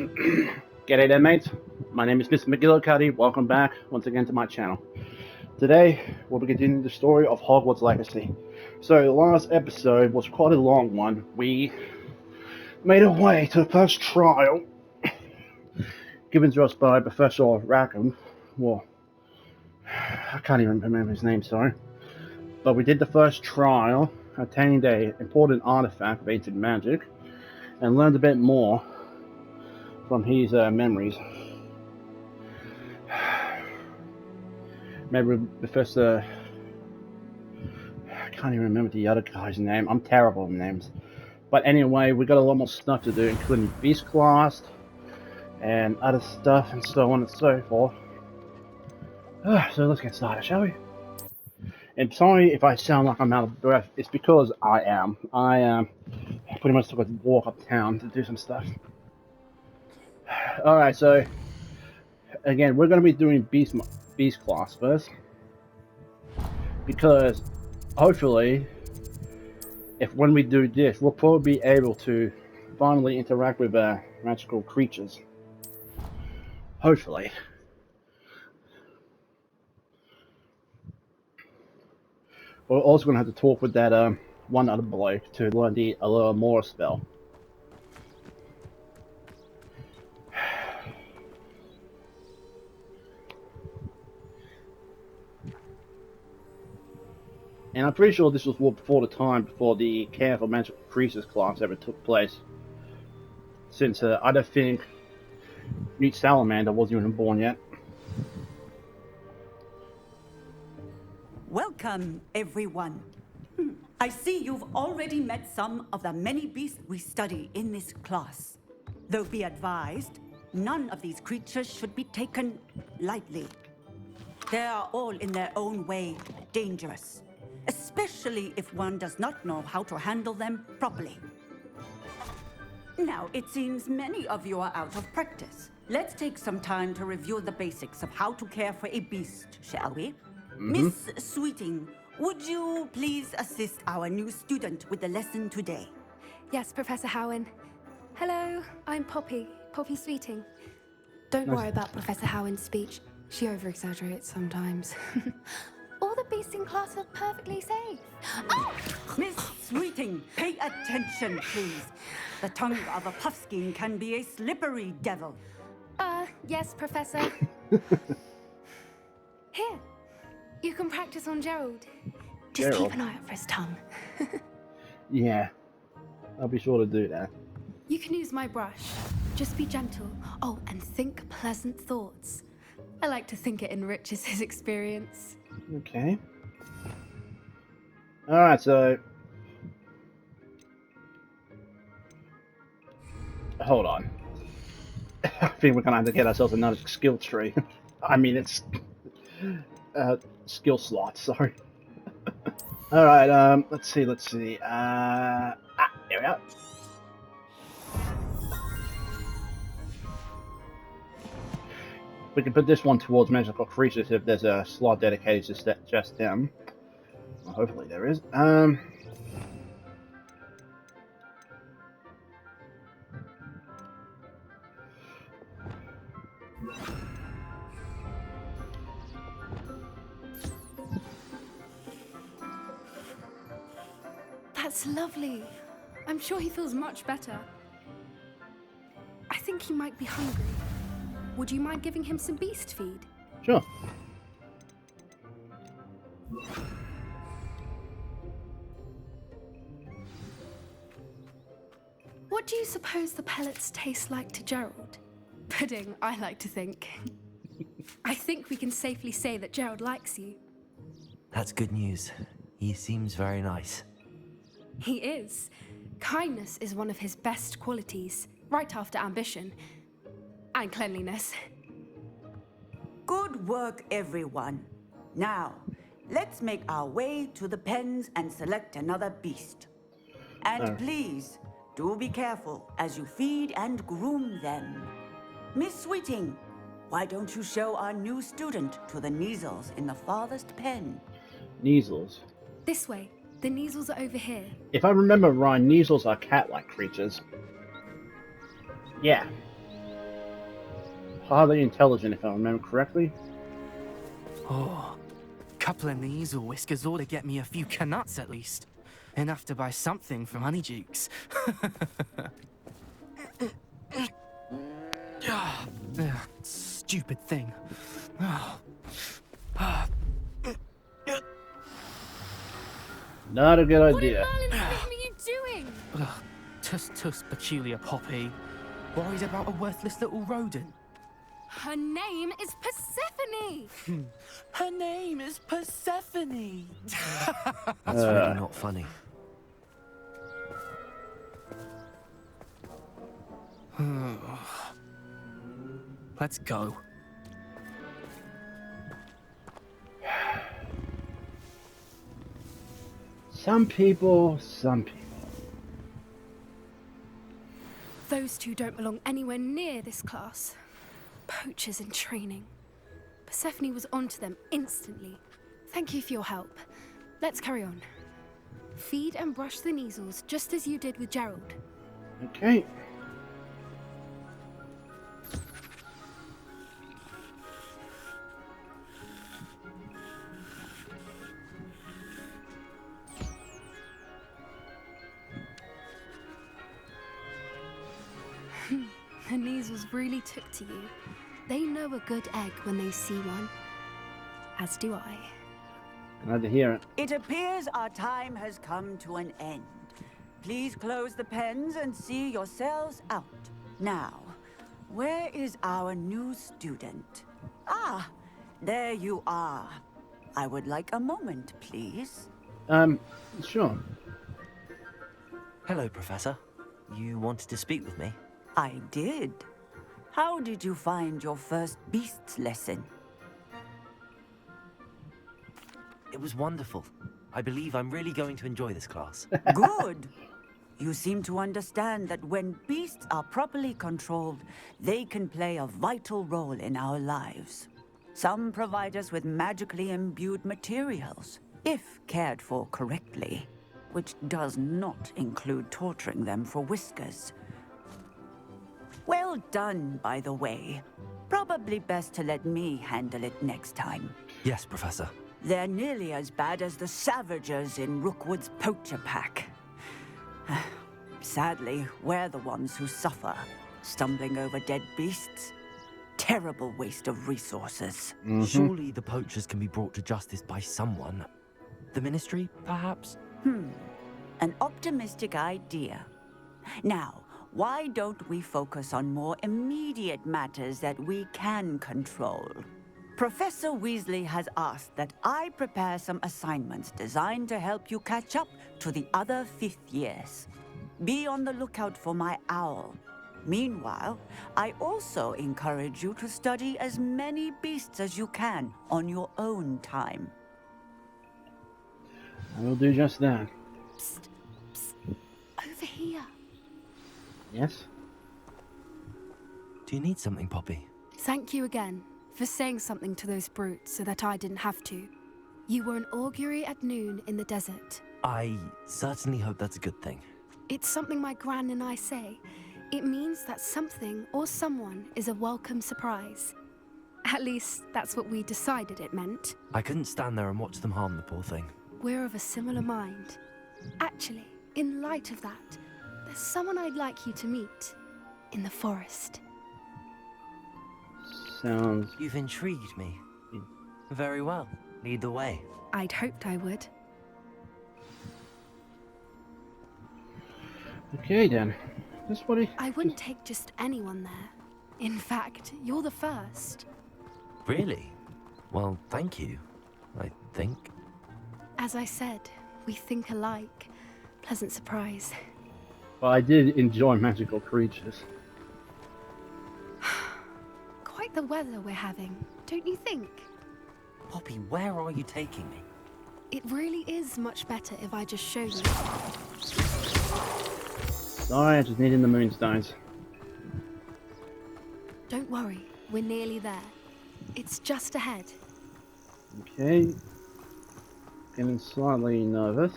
G'day there, mates. My name is Mr. Magilla-Cutti. Welcome back once again to my channel. Today, we'll be continuing the story of Hogwarts Legacy. So, the last episode was quite a long one. We made our way to the first trial given to us by Professor Rackham. Well, I can't even remember his name, sorry. But we did the first trial, obtained an important artifact of ancient magic, and learned a bit more from his memories. Maybe Professor... I can't even remember the other guy's name. I'm terrible with names. But anyway, we got a lot more stuff to do, including Beast Class and other stuff and so on and so forth. So let's get started, shall we? And sorry if I sound like I'm out of breath. It's because I am. I pretty much took a walk uptown to do some stuff. Alright, so again, we're going to be doing Beast Class first, because hopefully, when we do this, we'll probably be able to finally interact with magical creatures. Hopefully. We're also going to have to talk with that one other bloke to learn the Allure spell. And I'm pretty sure this was before the time before the Care for Magical Creatures class ever took place. Since I don't think Newt Salamander wasn't even born yet. Welcome, everyone. I see you've already met some of the many beasts we study in this class. Though be advised, none of these creatures should be taken lightly. They are all in their own way dangerous, especially if one does not know how to handle them properly. Now, it seems many of you are out of practice. Let's take some time to review the basics of how to care for a beast, shall we? Miss Sweeting, would you please assist our new student with the lesson today? Yes, Professor Howen. Hello, I'm Poppy Sweeting. Don't worry about Professor Howen's speech. She over-exaggerates sometimes. All the beasts in class are perfectly safe. Oh! Miss Sweeting, pay attention, please. The tongue of a puffskein can be a slippery devil. Yes, Professor. Here, you can practice on Gerald. Just keep an eye out for his tongue. Yeah, I'll be sure to do that. You can use my brush. Just be gentle. Oh, and think pleasant thoughts. I like to think it enriches his experience. Okay. Alright, so... Hold on. I think we're gonna have to get ourselves another skill tree. I mean, it's... skill slot, sorry. Alright, let's see. There we are. We can put this one towards magical creatures if there's a slot dedicated to just them. Well, hopefully there is. That's lovely. I'm sure he feels much better. I think he might be hungry. Would you mind giving him some beast feed? Sure. What do you suppose the pellets taste like to Gerald? Pudding, I like to think. I think we can safely say that Gerald likes you. That's good news. He seems very nice. He is. Kindness is one of his best qualities, right after ambition. And cleanliness. Good work, everyone. Now, let's make our way to the pens and select another beast. And please, do be careful as you feed and groom them. Miss Sweeting, why don't you show our new student to the Neasels in the farthest pen? Neasels? This way. The Neasels are over here. If I remember right, Neasels are cat-like creatures. Yeah. highly intelligent, if I remember correctly. Oh, couple of knees or whiskers ought to get me a few canuts at least. Enough to buy something from Honeydukes. Stupid thing. Not a good idea. What in Merlin's name are you doing? Tuss, peculiar Poppy. Worried about a worthless little rodent. Her name is Persephone! Her name is Persephone. That's really not funny. Let's go. Some people. Those two don't belong anywhere near this class. Poachers in training. Persephone was onto them instantly. Thank you for your help. Let's carry on. Feed and brush the measles just as you did with Gerald. Okay. The measles really took to you. They know a good egg when they see one. As do I. Glad to hear it. It appears our time has come to an end. Please close the pens and see yourselves out. Now, where is our new student? Ah, there you are. I would like a moment, please. Sure. Hello, Professor. You wanted to speak with me? I did. How did you find your first beasts lesson? It was wonderful. I believe I'm really going to enjoy this class. Good. You seem to understand that when beasts are properly controlled, they can play a vital role in our lives. Some provide us with magically imbued materials, if cared for correctly, which does not include torturing them for whiskers. Well done, by the way. Probably best to let me handle it next time. Yes, Professor. They're nearly as bad as the Savagers in Rookwood's poacher pack. Sadly, we're the ones who suffer, stumbling over dead beasts. Terrible waste of resources. Surely the poachers can be brought to justice by someone. The Ministry, perhaps? An optimistic idea. Now, why don't we focus on more immediate matters that we can control? Professor Weasley has asked that I prepare some assignments designed to help you catch up to the other 5th years. Be on the lookout for my owl. Meanwhile, I also encourage you to study as many beasts as you can on your own time. I will do just that. Psst, psst. Over here. Yes? Do you need something, Poppy? Thank you again for saying something to those brutes so that I didn't have to. You were an augury at noon in the desert. I certainly hope that's a good thing. It's something my gran and I say. It means that something or someone is a welcome surprise. At least, that's what we decided it meant. I couldn't stand there and watch them harm the poor thing. We're of a similar mind. Actually, in light of that, there's someone I'd like you to meet. In the forest. Sounds... You've intrigued me. Very well. Lead the way. I'd hoped I would. Okay then. Just what I wouldn't take just anyone there. In fact, you're the first. Really? Well, thank you, I think. As I said, we think alike. Pleasant surprise. Well, I did enjoy magical creatures. Quite the weather we're having, don't you think? Poppy, where are you taking me? It really is much better if I just show you. Sorry, I just needed the moonstones. Don't worry, we're nearly there. It's just ahead. Okay. Getting slightly nervous.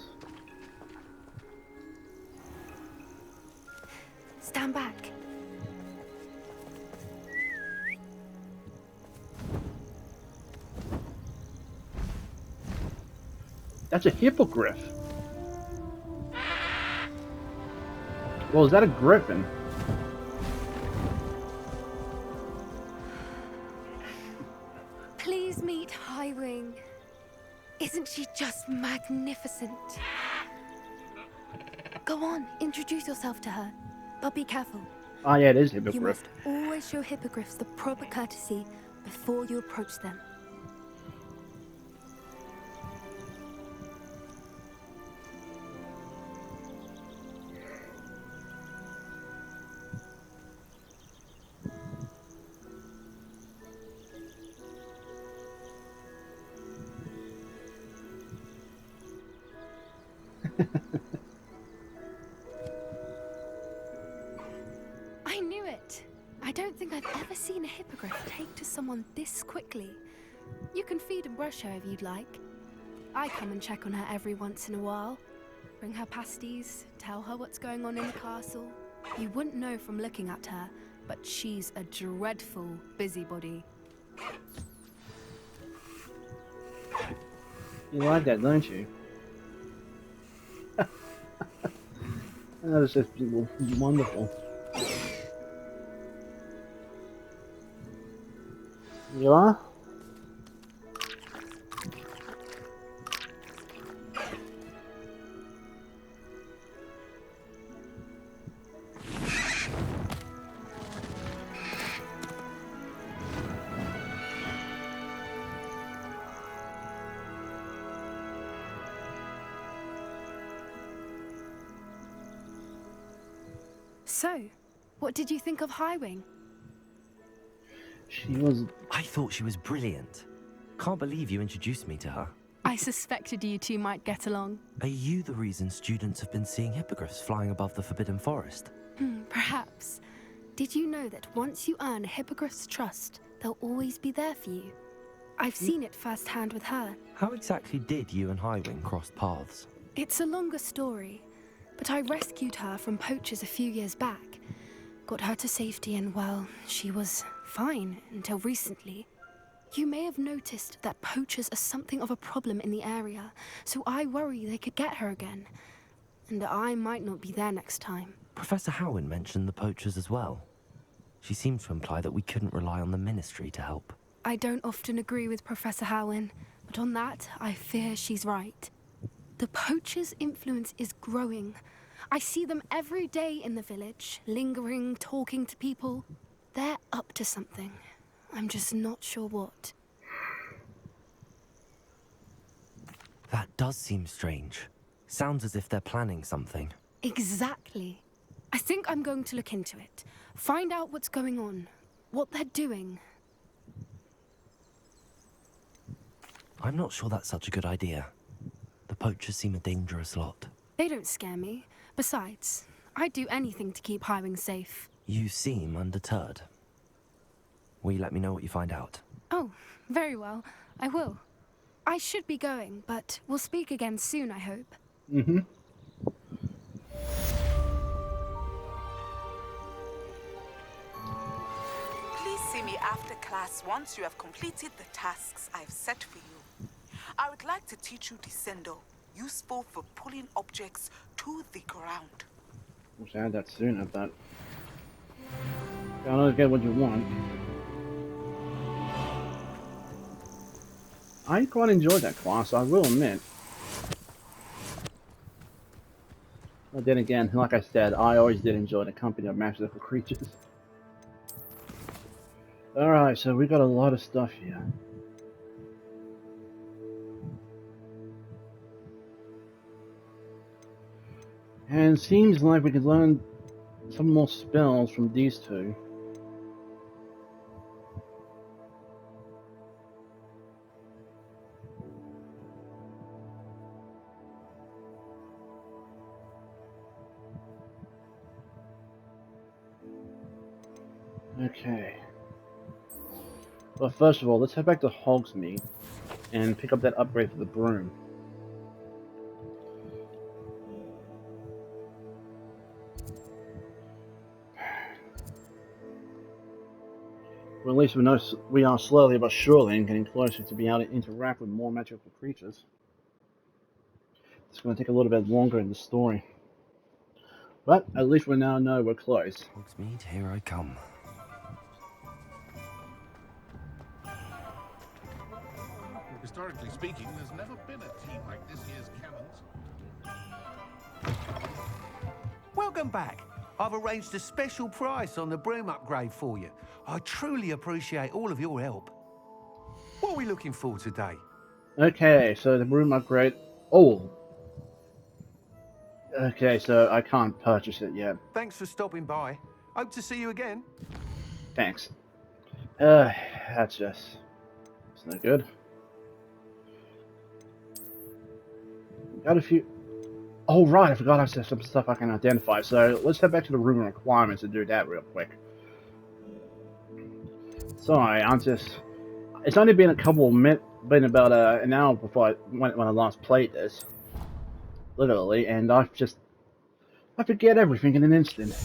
Stand back. That's a hippogriff. Well, is that a griffin? Please meet Highwing. Isn't she just magnificent? Go on, introduce yourself to her. But be careful. Ah, yeah, it is You hippogriff. must always show hippogriffs the proper courtesy before you approach them. I knew it. I don't think I've ever seen a hippogriff take to someone this quickly. You can feed and brush her if you'd like. I come and check on her every once in a while. Bring her pasties, tell her what's going on in the castle. You wouldn't know from looking at her, but she's a dreadful busybody. You like that, don't you? That is just wonderful. You are? So, what did you think of Highwing? She was... I thought she was brilliant. Can't believe you introduced me to her. I suspected you two might get along. Are you the reason students have been seeing hippogriffs flying above the Forbidden Forest? Perhaps. Did you know that once you earn a hippogriff's trust, they'll always be there for you? I've seen it firsthand with her. How exactly did you and Highwing cross paths? It's a longer story, but I rescued her from poachers a few years back. Got her to safety and, well, she was fine until recently. You may have noticed that poachers are something of a problem in the area, so I worry they could get her again. And I might not be there next time. Professor Howin mentioned the poachers as well. She seemed to imply that we couldn't rely on the Ministry to help. I don't often agree with Professor Howin, but on that, I fear she's right. The poachers' influence is growing. I see them every day in the village, lingering, talking to people. They're up to something. I'm just not sure what. That does seem strange. Sounds as if they're planning something. Exactly. I think I'm going to look into it. Find out what's going on, what they're doing. I'm not sure that's such a good idea. The poachers seem a dangerous lot. They don't scare me. Besides, I'd do anything to keep Highwing safe. You seem undeterred. Will you let me know what you find out? Oh, very well. I will. I should be going, but we'll speak again soon, I hope. Mm-hmm. Please see me after class once you have completed the tasks I've set for you. I would like to teach you Descendo, useful for pulling objects to the ground. Wish I had that sooner, but... Gotta get what you want. I quite enjoyed that class, I will admit. But then again, like I said, I always did enjoy the company of magical creatures. Alright, so we got a lot of stuff here. And it seems like we could learn some more spells from these two. Okay. Well, first of all, let's head back to Hogsmeade and pick up that upgrade for the broom. Well, at least we know we are slowly but surely getting closer to being able to interact with more magical creatures. going to take a little bit longer in the story. But at least we now know we're close. Hogsmeade, here I come. Historically speaking, there's never been a team like this year's Cannons. Welcome back. I've arranged a special price on the broom upgrade for you. I truly appreciate all of your help. What are we looking for today? Okay, so the broom upgrade. Oh. Okay, so I can't purchase it yet. Thanks for stopping by. Hope to see you again. Thanks. That's just... It's no good. Got a few... Oh, right, I forgot I said some stuff I can identify. So, let's head back to the room requirements and do that real quick. Sorry, I'm just... It's only been a couple of minutes, been about an hour before when I last played this. Literally, and I forget everything in an instant.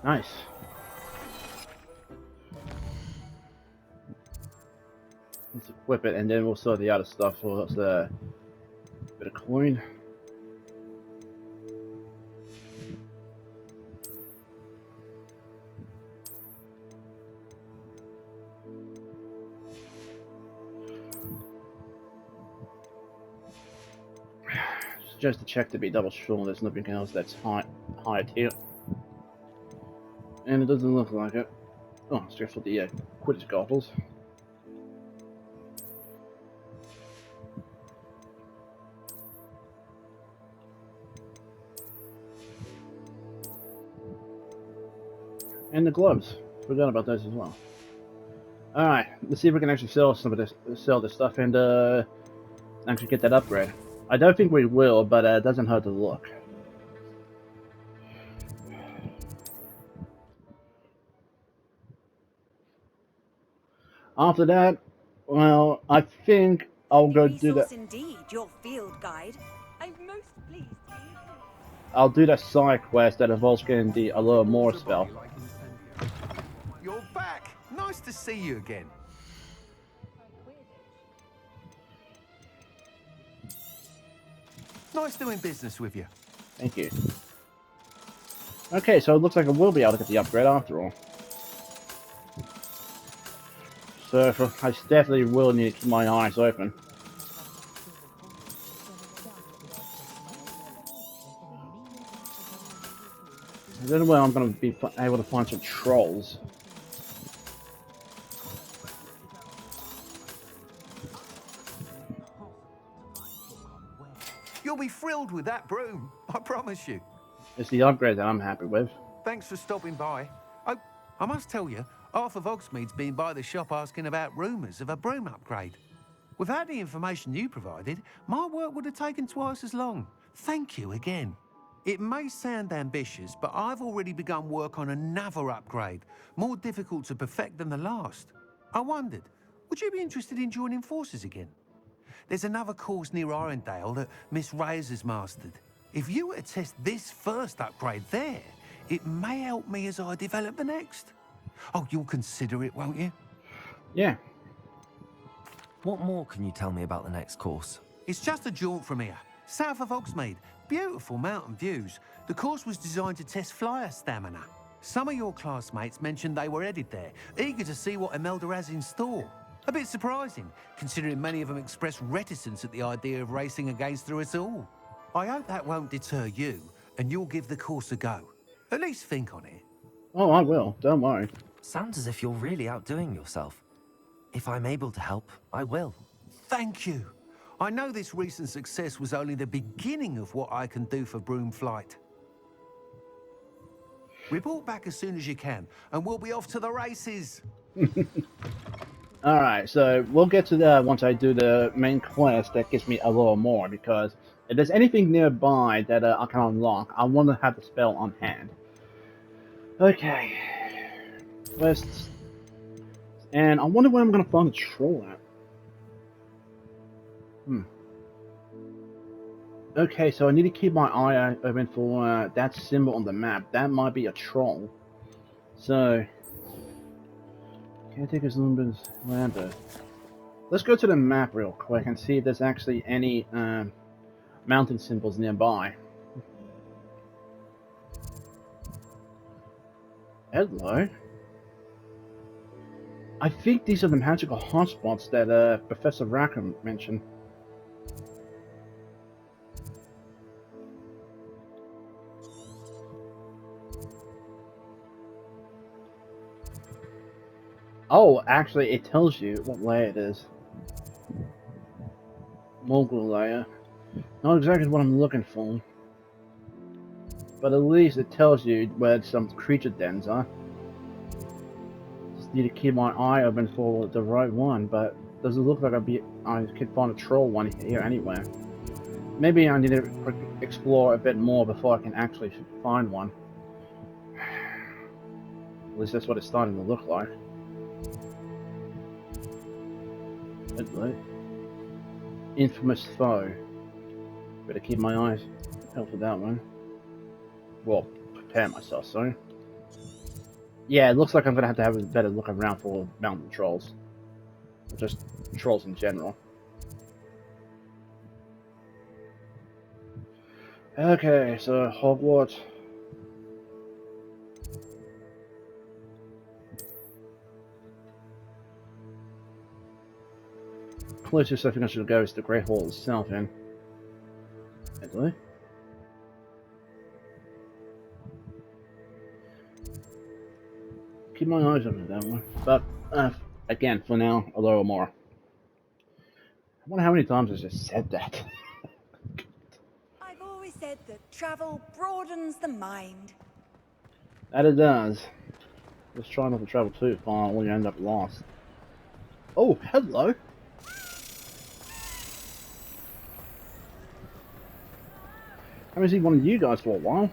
Nice. Let's equip it, and then we'll sort the other stuff for the bit of coin. Just to check to be double sure there's nothing else that's hide here. And it doesn't look like it. Oh, it's just for the Quidditch goggles. And the gloves. Forgot about those as well. Alright, let's see if we can actually sell some of this stuff and actually get that upgrade. I don't think we will, but it doesn't hurt to look. After that, well, I think I'll go do that. Indeed, your field guide. I'm most pleased. I'll do that side quest that involves getting the Allure More spell. You're back. Nice to see you again. Nice doing business with you. Thank you. Okay, so it looks like I will be able to get the upgrade after all. So I definitely will need to keep my eyes open. I don't know where I'm going to be able to find some trolls. You'll be thrilled with that broom, I promise you. It's the upgrade that I'm happy with. Thanks for stopping by. I must tell you, half of Hogsmeade's been by the shop asking about rumours of a broom upgrade. Without the information you provided, my work would have taken twice as long. Thank you again. It may sound ambitious, but I've already begun work on another upgrade, more difficult to perfect than the last. I wondered, would you be interested in joining forces again? There's another course near Arendelle that Miss Reyes has mastered. If you were to test this first upgrade there, it may help me as I develop the next. Oh, you'll consider it, won't you? Yeah. What more can you tell me about the next course? It's just a jaunt from here, south of Hogsmeade. Beautiful mountain views. The course was designed to test flyer stamina. Some of your classmates mentioned they were headed there, eager to see what Imelda has in store. A bit surprising, considering many of them expressed reticence at the idea of racing against her at all. I hope that won't deter you, and you'll give the course a go. At least think on it. Oh, I will. Don't worry. Sounds as if you're really outdoing yourself. If I'm able to help, I will. Thank you. I know this recent success was only the beginning of what I can do for broom flight. Report back as soon as you can, and we'll be off to the races. Alright, so we'll get to that once I do the main quest that gives me a little more, because if there's anything nearby that I can unlock, I want to have the spell on hand. Okay. Quests. And I wonder where I'm going to find the troll at. Okay, so I need to keep my eye open for that symbol on the map. That might be a troll. So, caretaker's numbers, Lambert. Let's go to the map real quick and see if there's actually any mountain symbols nearby. Hello. I think these are the magical hotspots that Professor Rackham mentioned. Oh, actually, it tells you what layer it is. Mogul layer. Not exactly what I'm looking for. But at least it tells you where some creature dens are. Just need to keep my eye open for the right one, but doesn't look like I could find a troll one here anywhere. Maybe I need to explore a bit more before I can actually find one. At least that's what it's starting to look like. Right. Infamous foe. Better keep my eyes out for that one. Well, prepare myself, sorry. Yeah, it looks like I'm gonna have a better look around for mountain trolls. Or just trolls in general. Okay, so Hogwarts. Closest I think I should go is the Great Hall itself, then. Actually. Keep my eyes open that one. But, again, for now, a little more. I wonder how many times I just said that. I've always said that travel broadens the mind. That it does. Just try not to travel too far or you end up lost. Oh, hello! I haven't seen one of you guys for a while.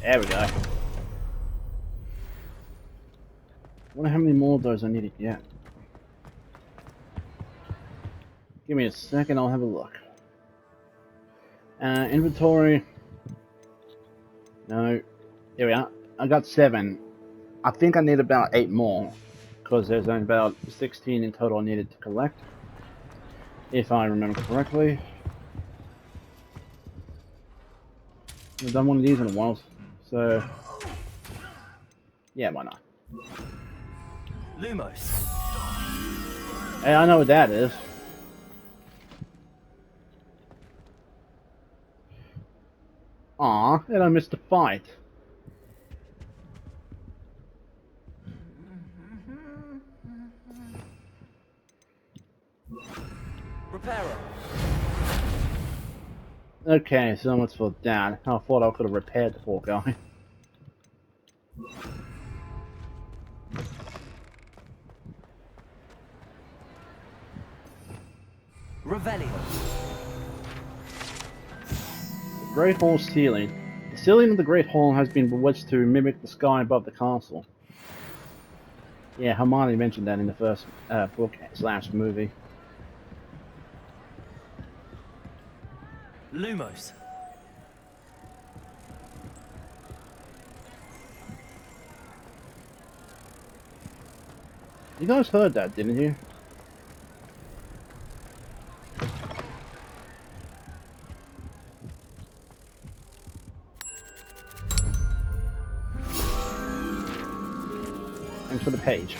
There we go. I wonder how many more of those I need to get. Give me a second, I'll have a look. Inventory. No. Here we are. I got 7. I think I need about 8 more. Because there's only about 16 in total I needed to collect. If I remember correctly. I've done one of these in a while. So. Yeah, why not? Lumos. Hey, I know what that is. Aw, and I missed the fight. Reparo. Okay, so much for that. I thought I could have repaired the poor guy. Revelio. The Great Hall ceiling. The ceiling of the Great Hall has been bewitched to mimic the sky above the castle. Yeah, Hermione mentioned that in the first book/movie. Lumos. You guys heard that, didn't you? Thanks for the page.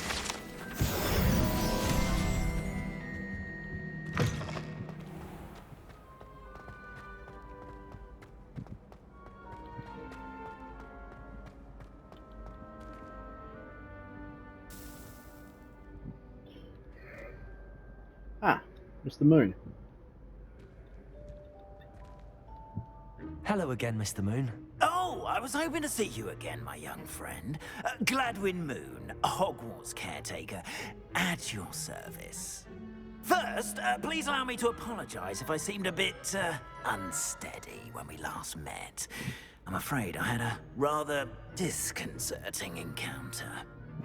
Ah, Mr. Moon. Hello again, Mr. Moon. Oh, I was hoping to see you again, my young friend. Gladwin Moon, Hogwarts caretaker, at your service. First, please allow me to apologize if I seemed a bit, unsteady when we last met. I'm afraid I had a rather disconcerting encounter.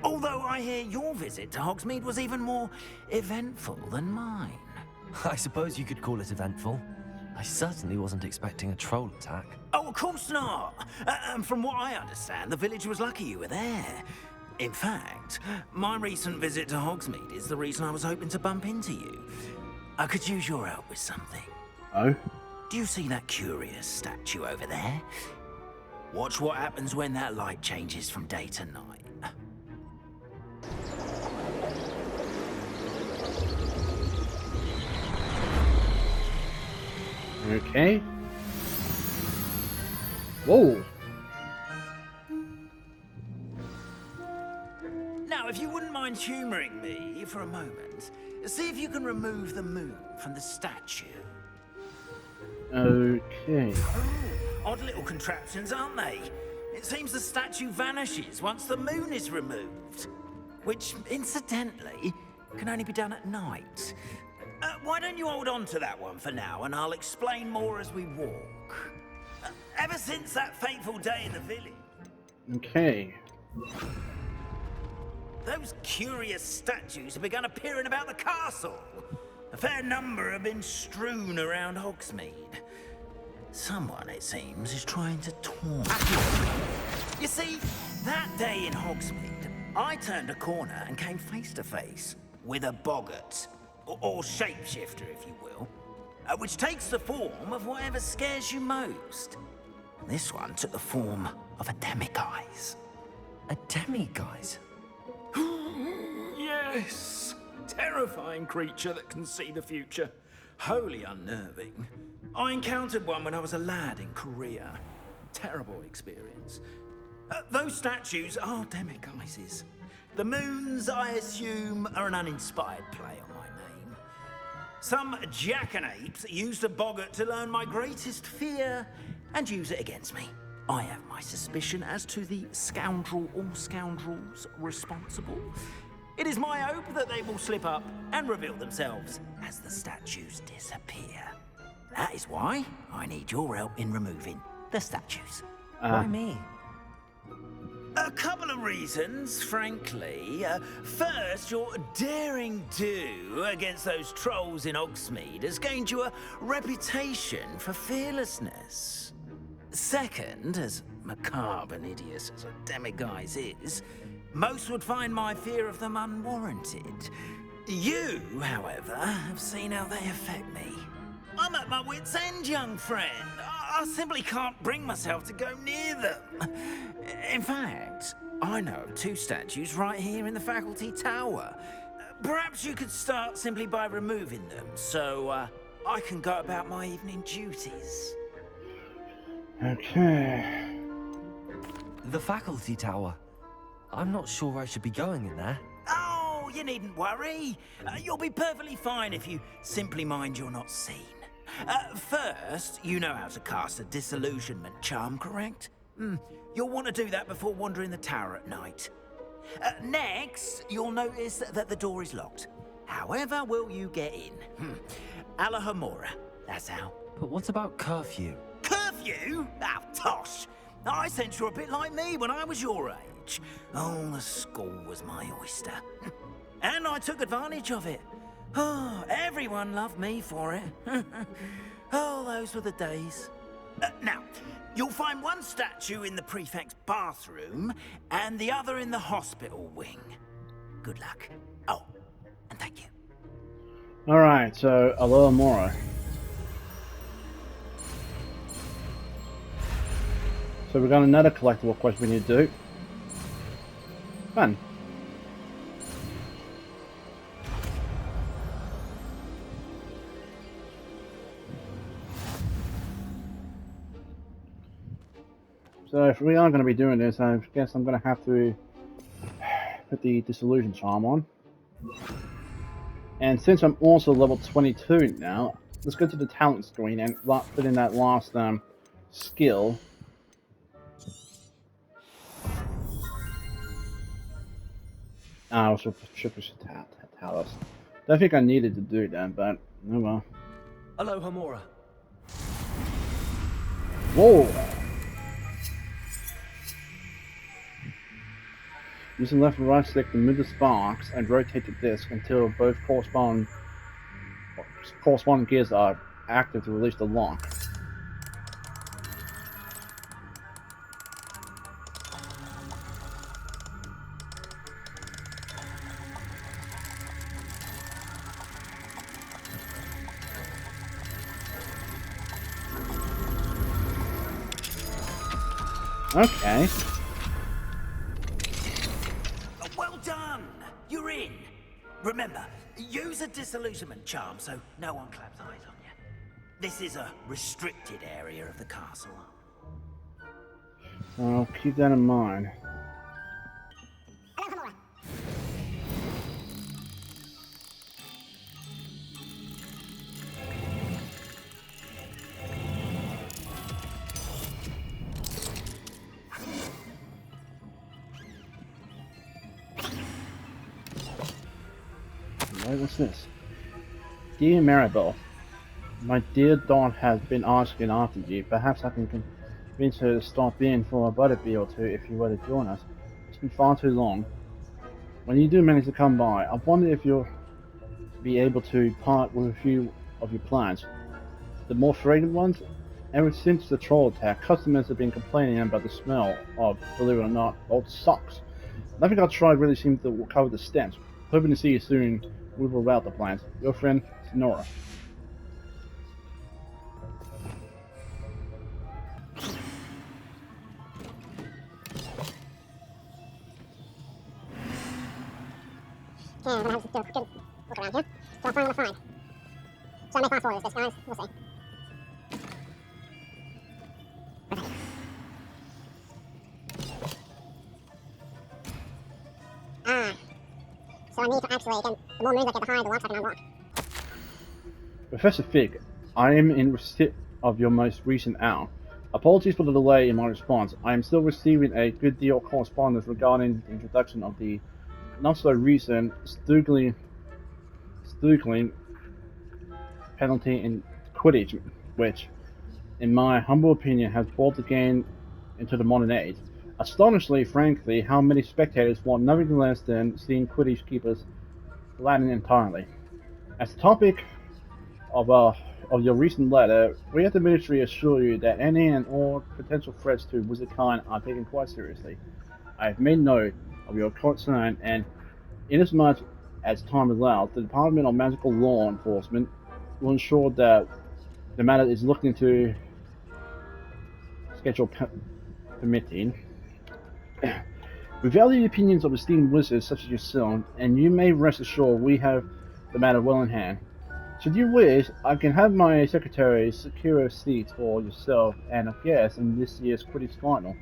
Although I hear your visit to Hogsmeade was even more eventful than mine. I suppose you could call it eventful. I certainly wasn't expecting a troll attack. Oh, of course not. And from what I understand, the village was lucky you were there. In fact, my recent visit to Hogsmeade is the reason I was hoping to bump into you. I could use your help with something. Oh? Do you see that curious statue over there? Watch what happens when that light changes from day to night. Okay. Whoa. Now, if you wouldn't mind humouring me for a moment, see if you can remove the moon from the statue. Okay. Odd little contraptions, aren't they? It seems the statue vanishes once the moon is removed. Which, incidentally, can only be done at night. Why don't you hold on to that one for now, and I'll explain more as we walk. Ever since that fateful day in the village... Okay. Those curious statues have begun appearing about the castle. A fair number have been strewn around Hogsmeade. Someone, it seems, is trying to taunt you. You see, that day in Hogsmeade, I turned a corner and came face to face with a boggart, or shapeshifter, if you will, which takes the form of whatever scares you most. This one took the form of a demiguise. A demiguise? Yes! Terrifying creature that can see the future. Wholly unnerving. I encountered one when I was a lad in Korea. Terrible experience. Those statues are demiguises. The moons, I assume, are an uninspired play on my name. Some jackanapes used a boggart to learn my greatest fear and use it against me. I have my suspicion as to the scoundrel or scoundrels responsible. It is my hope that they will slip up and reveal themselves as the statues disappear. That is why I need your help in removing the statues. Why me? A couple of reasons, frankly. First, your daring do against those trolls in Hogsmeade has gained you a reputation for fearlessness. Second, as macabre and hideous as a demiguise is, most would find my fear of them unwarranted. You, however, have seen how they affect me. I'm at my wit's end, young friend. I simply can't bring myself to go near them. In fact, I know of two statues right here in the faculty tower. Perhaps you could start simply by removing them, so I can go about my evening duties. Okay. The faculty tower. I'm not sure I should be going in there. Oh, you needn't worry. You'll be perfectly fine if you simply mind you're not seen. First, you know how to cast a disillusionment charm, correct? You'll want to do that before wandering the tower at night. Next, you'll notice that the door is locked. However will you get in? Alahomora, that's how. But what about curfew? Curfew? Oh, tosh! I sense you're a bit like me when I was your age. Oh, the school was my oyster. And I took advantage of it. Oh, everyone loved me for it. Oh, those were the days. Now, you'll find one statue in the prefect's bathroom and the other in the hospital wing. Good luck. Oh, and thank you. Alright, so Alahomora. So we've got another collectible quest we need to do. Fun. So if we are going to be doing this, I guess I'm going to have to put the disillusion charm on. And since I'm also level 22 now, let's go to the talent screen and put in that last skill. I was supposed to tell us. Don't think I needed to do that, but oh well. Alahomora. Whoa! Using left and right stick to move the sparks and rotate the disc until both corresponding gears are active to release the lock. Okay. Well done! You're in! Remember, use a disillusionment charm so no one claps eyes on you. This is a restricted area of the castle. I'll keep that in mind. What's this? Dear Maribel, my dear Dawn has been asking after you. Perhaps I can convince her to stop in for a butterbeer or two if you were to join us. It's been far too long. When you do manage to come by, I wonder if you'll be able to part with a few of your plants. The more fragrant ones? Ever since the troll attack, customers have been complaining about the smell of, believe it or not, old socks. Nothing I've tried really seems to cover the stench. Hoping to see you soon. We will route the plans. Your friend, Sonora. Okay, I'm gonna have to do a quick look around here. So I'll find what I find. So I may fast forward this, guys. We'll see. Ah. So I need to actually, again, the more moons I get behind, the locks I can unlock. Professor Fig, I am in receipt of your most recent owl. Apologies for the delay in my response. I am still receiving a good deal of correspondence regarding the introduction of the not-so-recent Stugling penalty in Quidditch, which, in my humble opinion, has brought the game into the modern age. Astonishingly, frankly, how many spectators want nothing less than seeing Quidditch keepers flattened entirely. As the topic of your recent letter, we at the Ministry assure you that any and all potential threats to Wizardkind are taken quite seriously. I have made note of your concern, and inasmuch as time allows, the Department of Magical Law Enforcement will ensure that the matter is looked into, schedule permitting. We value the opinions of esteemed wizards such as yourself, and you may rest assured we have the matter well in hand. Should you wish, I can have my secretary secure a seat for yourself and a guest in this year's Quidditch final.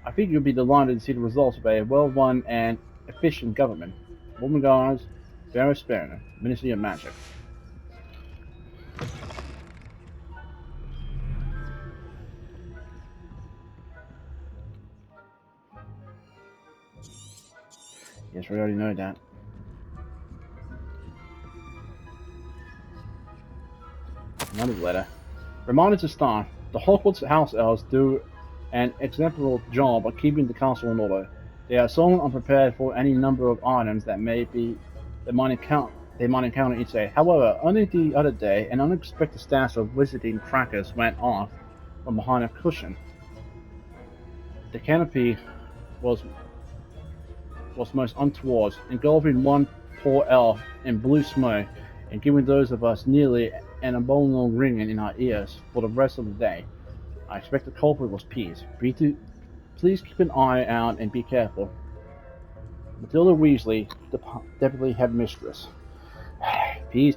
I think you'll be delighted to see the results of a well-run and efficient government. Warm regards, Vera Sperner, Ministry of Magic. Yes, we already know that. Another letter. Reminder to staff, the Hogwarts house elves do an exemplary job of keeping the castle in order. They are so unprepared for any number of items that they might encounter each day. However, only the other day, an unexpected stash of wizarding crackers went off from behind a cushion. The canopy was most untoward, engulfing one poor elf in blue smoke and giving those of us nearly an abominable ringing in our ears for the rest of the day. I expect the culprit was Peas. Please keep an eye out and be careful. Matilda Weasley, the Deputy Headmistress. Peas.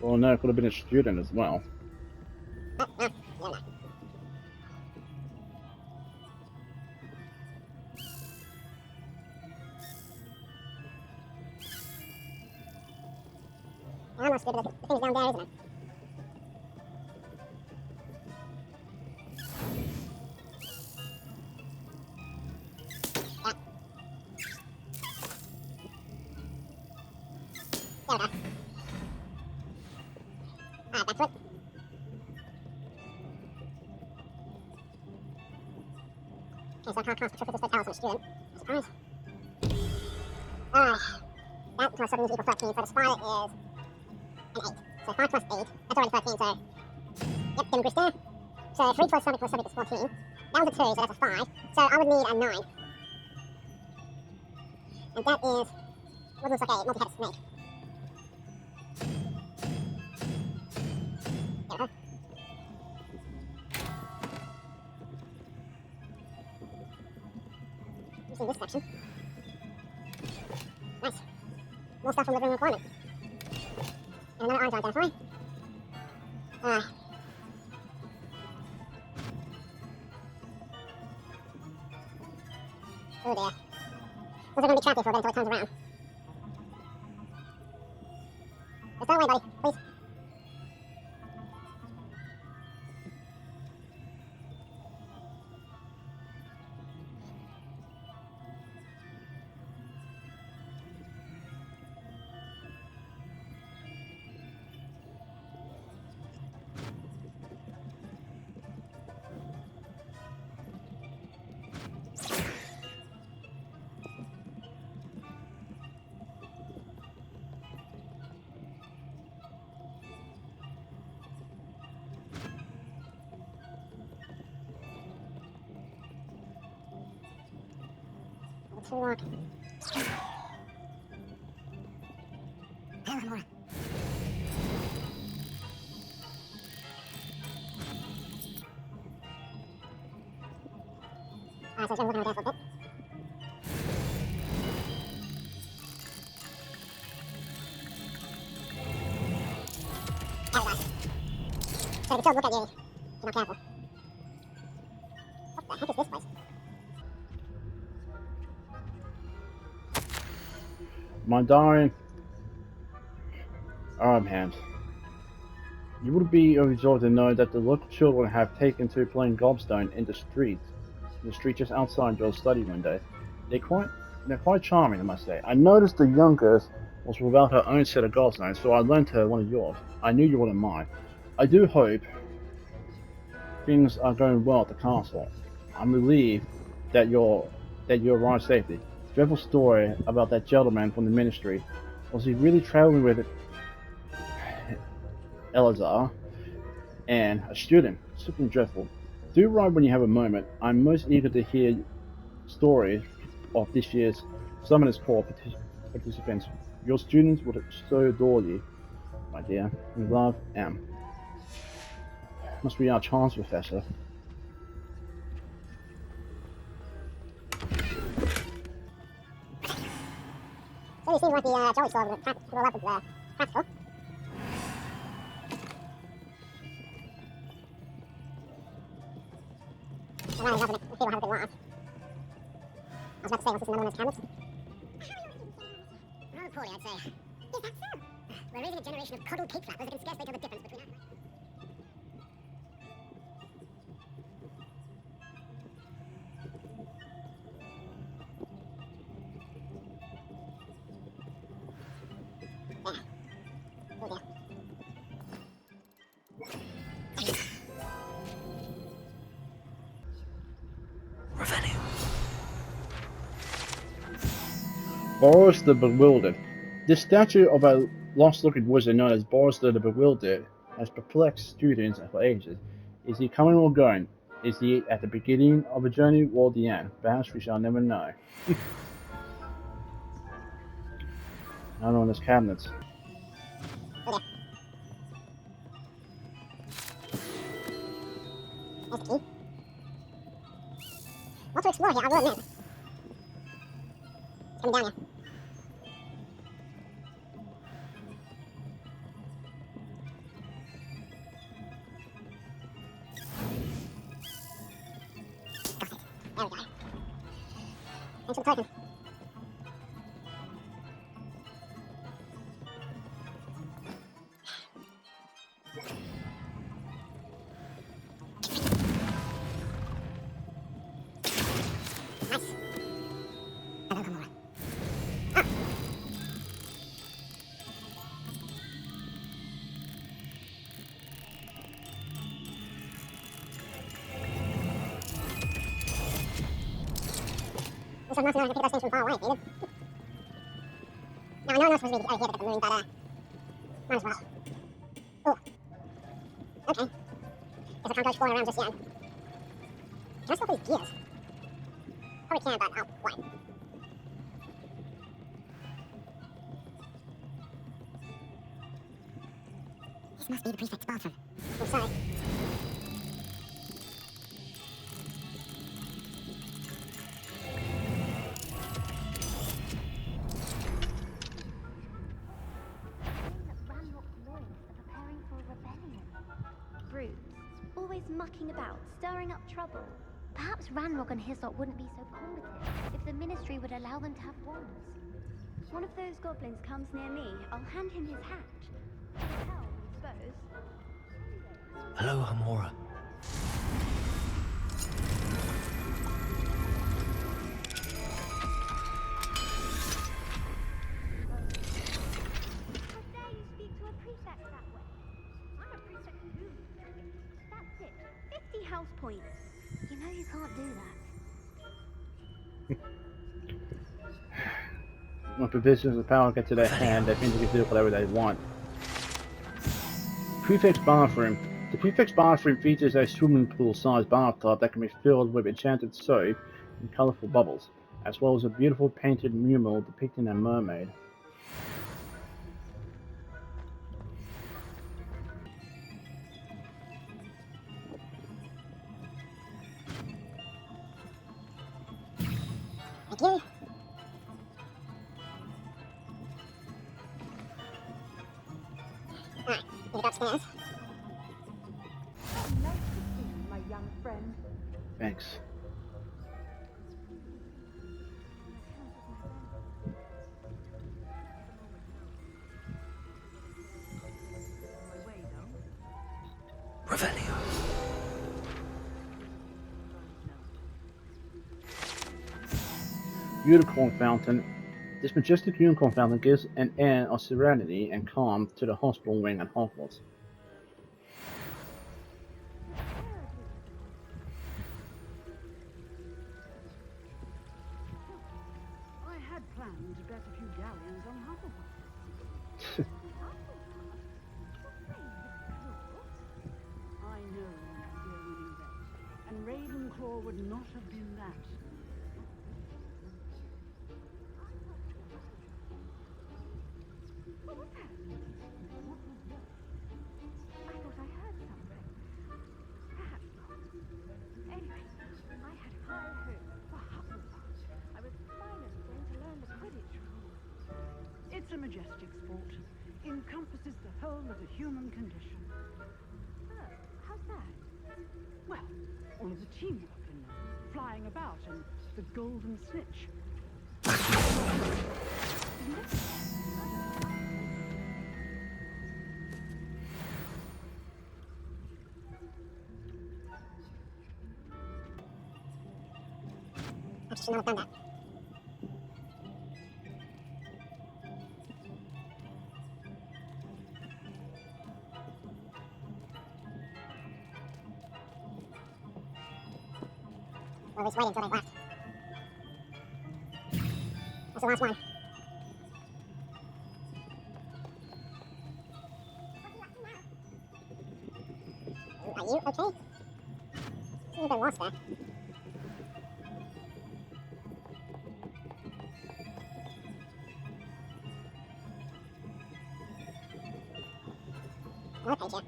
Well, no, it could have been a student as well. Almost stupid. The thing's down there, isn't it? There we go. That's it. Okay, so I can't cast Petrificus Totalis on a student. I suppose. That plus 7 is equal 13, so the spider is an 8. So 5 plus 8, that's already 13, so... Yep, Dim Grister. So 3 plus 7 plus 7 is 14. That was a 2, so that's a 5. So I would need a 9. And that is... what looks like a multi-headed snake. There we go. Using this section. Nice. More stuff from the room requirement. And another arm to identify. Oh dear. Looks like we're going to be trapped here for a bit until it turns around. Just don't worry, buddy. Please. Too long. More. Alright, so it's going to look at that for a bit. There we go. So the kids look at you if you're not careful. What the heck is this place? My darling arm hands. You would be overjoyed to know that the local children have taken to playing gobstone in the street just outside your study window. They're quite charming, I must say. I noticed the youngest was without her own set of gobstones, so I lent her one of yours. I knew you wouldn't mind. I do hope things are going well at the castle. I'm relieved that you arrived safely. Dreadful story about that gentleman from the ministry. Was he really traveling with Eleazar and a student? Something dreadful. Do write when you have a moment. I'm most eager to hear stories of this year's Summoners Corps participants. Your students would so adore you, my dear. With love, M. Must be our chance, Professor. So you seem like the jolly sort with the love of practical. I'm not in love with it. People have a good laugh. I was about to say, what's this another one of those cabinets? Rather poorly, I'd say. Is that so? We're raising a generation of coddled cake flappers that can scarcely tell the difference between us. Boris the Bewildered. This statue of a lost-looking wizard known as Boris the Bewildered has perplexed students for ages. Is he coming or going? Is he at the beginning of a journey or the end? Perhaps we shall never know. I don't know in this cabinets. Okay. There's the key. Lot to explore here, I will admit. It's coming down here. Got it. There we go. Thanks for the token. This is nice to know I can pick those things from far away, David. Now, I know I'm not supposed to be over here to get the moon, but, might as well. Oh. Okay. Guess I can't go exploring around just yet. Can I stop these gears? Probably can, but I'll wait. This must be the prefect's bathroom. I'm sorry. Always mucking about, stirring up trouble. Perhaps Ranrock and his lot wouldn't be so combative if the Ministry would allow them to have wands. One of those goblins comes near me, I'll hand him his hat. He'll help, I suppose. Hello, Hamora. How dare you speak to a prefect that way? I'm a prefect too. That's it. 50 house points. You know you can't do that. When provisions of power get to their hand, they think they can do whatever they want. Prefect's bathroom. The prefect's bathroom features a swimming pool-sized bathtub that can be filled with enchanted soap and colorful bubbles, as well as a beautiful painted mural depicting a mermaid. Thank you. Alright, need to go upstairs. Nice to see you, my young friend. Thanks. Revelio. Unicorn Fountain. This majestic unicorn fountain gives an air of serenity and calm to the hospital wing at Hogwarts. I had planned to bet a few galleons on Hufflepuff. I know, my dear winning bet, and Ravenclaw would not have been that. What was that? I thought I heard something. Perhaps not. Anyway, I had high hopes for Hufflepuff. I was finally going to learn the Quidditch rules. It's a majestic sport. Encompasses the whole of the human condition. Oh, how's that? Well, all of the teamwork and flying about and the golden snitch. I should not have done that. Well, at least waited until they left. That's the last one. Are you okay? Seems a bit lost there. Okay, Jeff.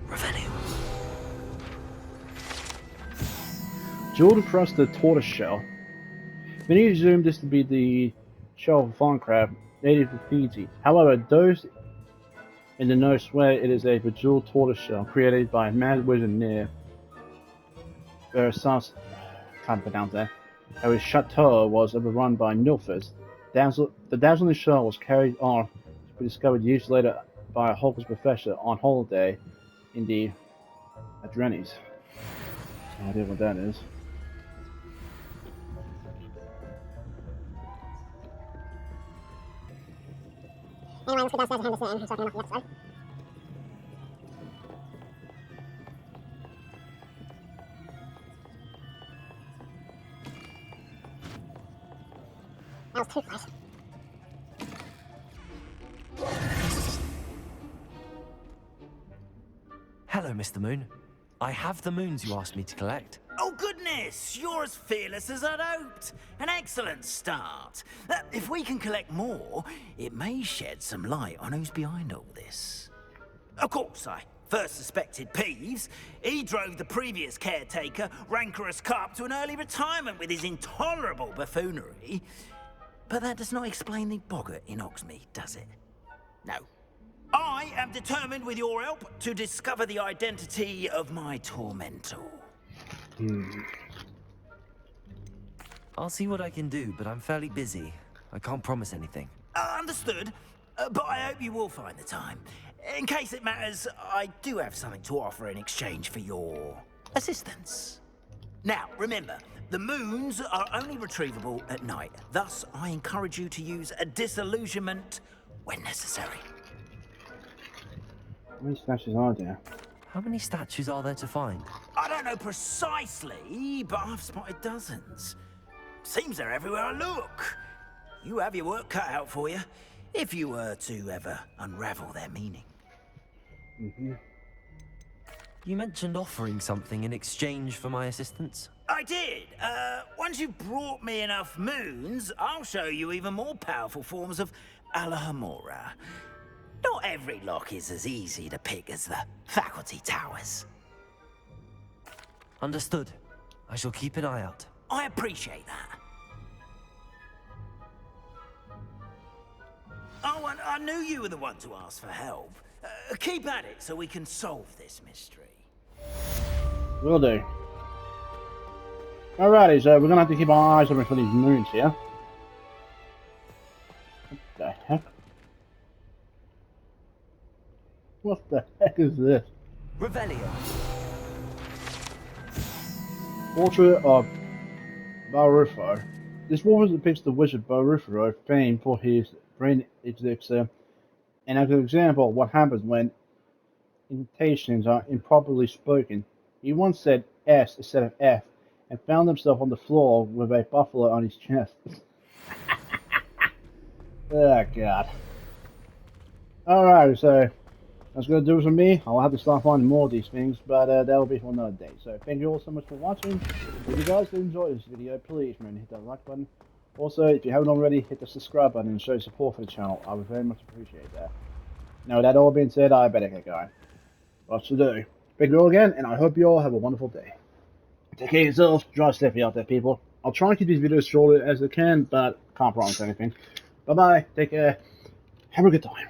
Revelio. Jeweled across the tortoise shell. Many assume this to be the shell of a fawn crab, native to Fiji. However, those in the know swear it is a bejeweled tortoise shell created by a mad wizard near Versailles. Can't pronounce that. Whose chateau was overrun by nilfers. The dazzling shell was carried off to be discovered years later by a Hogwarts professor on holiday in the Adrenis. No idea what that is. Anyway, let's go downstairs and hand this in so I can unlock the episode. That was too close. Hello, Mr. Moon. I have the moons you asked me to collect. Oh, goodness! You're as fearless as I'd hoped. An excellent start. If we can collect more, it may shed some light on who's behind all this. Of course, I first suspected Peeves. He drove the previous caretaker, rancorous Carp, to an early retirement with his intolerable buffoonery. But that does not explain the boggart in Hogsmeade, does it? No. I am determined, with your help, to discover the identity of my tormentor. I'll see what I can do, but I'm fairly busy. I can't promise anything. Understood. But I hope you will find the time. In case it matters, I do have something to offer in exchange for your assistance. Now, remember, the moons are only retrievable at night. Thus, I encourage you to use a disillusionment when necessary. How many statues are there? How many statues are there to find? I don't know precisely, but I've spotted dozens. Seems they're everywhere I look. You have your work cut out for you, if you were to ever unravel their meaning. You mentioned offering something in exchange for my assistance? I did. Once you've brought me enough moons, I'll show you even more powerful forms of Alohomora. Not every lock is as easy to pick as the faculty towers. Understood. I shall keep an eye out. I appreciate that. Oh, and I knew you were the one to ask for help. Keep at it so we can solve this mystery. Will do. Alrighty, so we're gonna have to keep our eyes open for these moons here. What the heck? What the heck is this? Revelio. Portrait of Barufo. This woman depicts the wizard Barufo, famed for his brain elixir, and as an example of what happens when incantations are improperly spoken. He once said S instead of F, and found himself on the floor with a buffalo on his chest. Oh god. Alright, so that's going to do it for me. I'll have to start finding more of these things, but that'll be for another day. So thank you all so much for watching. If you guys did enjoy this video, please remember to hit that like button. Also, if you haven't already, hit the subscribe button and show support for the channel. I would very much appreciate that. Now with that all being said, I better get going. Lots to do. Thank you all again, and I hope you all have a wonderful day. Take care of yourselves. Drive safely out there, people. I'll try and keep these videos shorter as I can, but can't promise anything. Bye-bye. Take care. Have a good time.